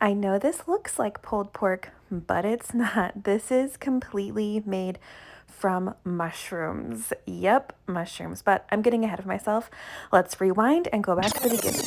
I know this looks like pulled pork, but it's not. This is completely made from mushrooms. Yep, mushrooms, but I'm getting ahead of myself. Let's rewind and go back to the beginning.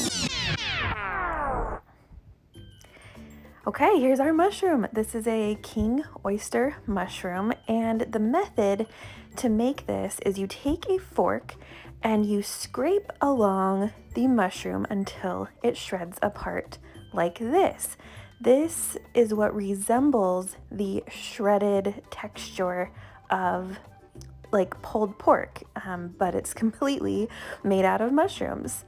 Okay, here's our mushroom. This is a king oyster mushroom, and the method to make this is you take a fork and you scrape along the mushroom until it shreds apart like this. This is what resembles the shredded texture of like pulled pork, but it's completely made out of mushrooms.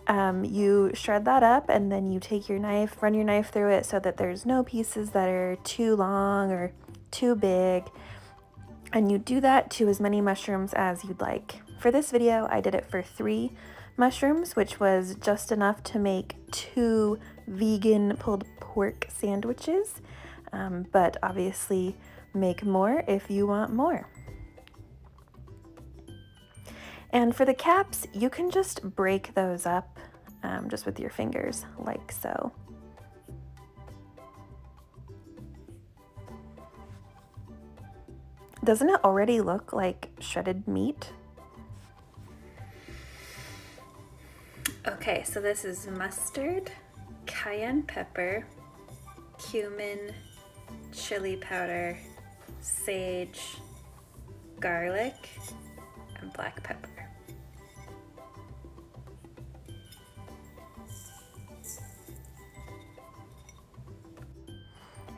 You shred that up and then you take your knife, run your knife through it so that there's no pieces that are too long or too big. And you do that to as many mushrooms as you'd like. For this video, I did it for 3 mushrooms, which was just enough to make 2 vegan pulled pork sandwiches. But obviously make more if you want more. And for the caps, you can just break those up just with your fingers, like so. Doesn't it already look like shredded meat? Okay, so this is mustard, cayenne pepper, cumin, chili powder, sage, garlic, and black pepper.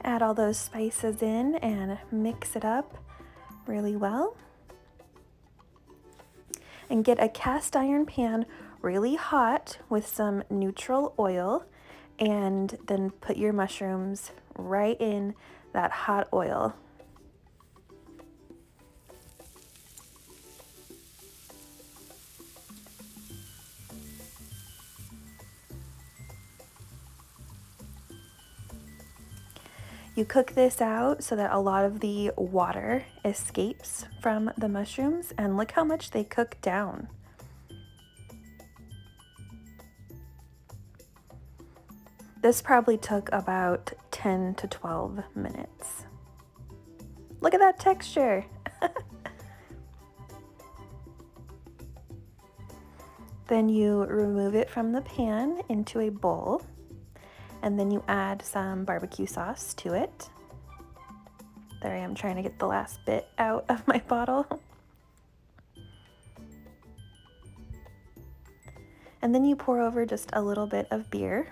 Add all those spices in and mix it up really well. And get a cast iron pan really hot with some neutral oil, and then put your mushrooms right in that hot oil. You cook this out so that a lot of the water escapes from the mushrooms, and look how much they cook down. This probably took about 10 to 12 minutes. Look at that texture. Then you remove it from the pan into a bowl, and then you add some barbecue sauce to it. There I am trying to get the last bit out of my bottle. And then you pour over just a little bit of beer.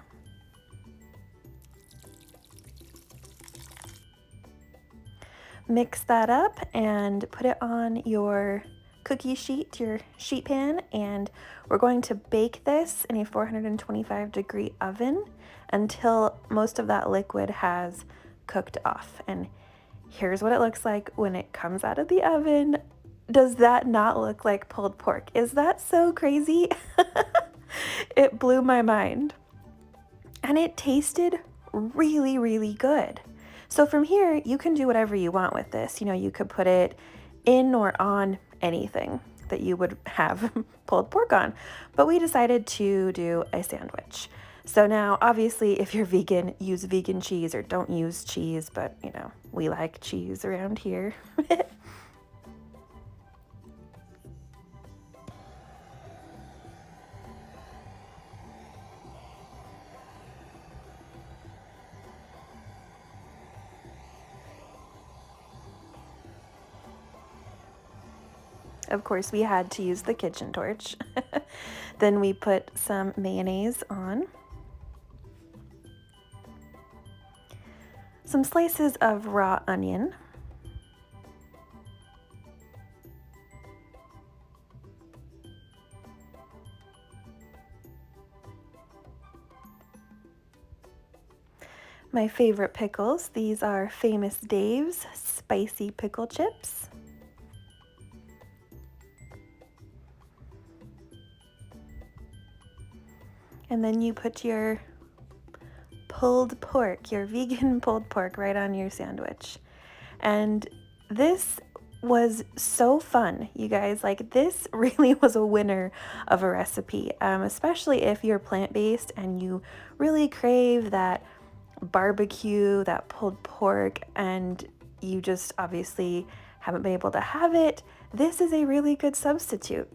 Mix that up and put it on your cookie sheet, your sheet pan, and we're going to bake this in a 425-degree oven until most of that liquid has cooked off. And here's what it looks like when it comes out of the oven. Does that not look like pulled pork? Is that so crazy? It blew my mind. And it tasted really, really good. So from here, you can do whatever you want with this. You know, you could put it in or on anything that you would have pulled pork on. But we decided to do a sandwich. So now, obviously, if you're vegan, use vegan cheese or don't use cheese, but you know, we like cheese around here. Of course, we had to use the kitchen torch. Then we put some mayonnaise on. Some slices of raw onion. My favorite pickles, these are Famous Dave's spicy pickle chips. And then you put your pulled pork, your vegan pulled pork, right on your sandwich. And this was so fun, you guys. Like, this really was a winner of a recipe, especially if you're plant-based and you really crave that barbecue, that pulled pork, and you just obviously haven't been able to have it, this is a really good substitute.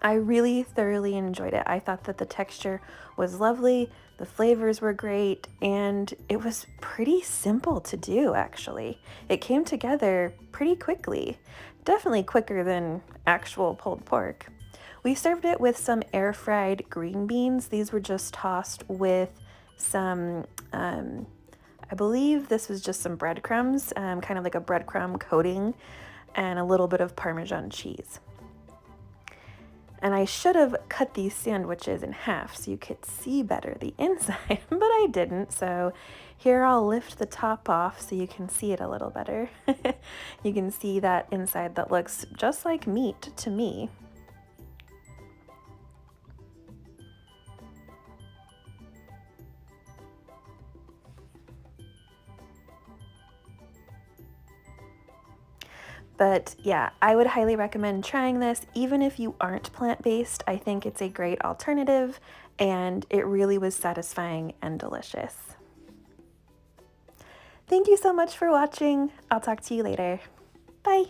I really thoroughly enjoyed it. I thought that the texture was lovely, the flavors were great, and it was pretty simple to do, actually. It came together pretty quickly, definitely quicker than actual pulled pork. We served it with some air-fried green beans. These were just tossed with some, I believe this was just some breadcrumbs, kind of like a breadcrumb coating, and a little bit of Parmesan cheese. And I should have cut these sandwiches in half so you could see better the inside, but I didn't. So here I'll lift the top off so you can see it a little better. You can see that inside that looks just like meat to me. But yeah, I would highly recommend trying this. Even if you aren't plant-based, I think it's a great alternative, and it really was satisfying and delicious. Thank you so much for watching. I'll talk to you later. Bye.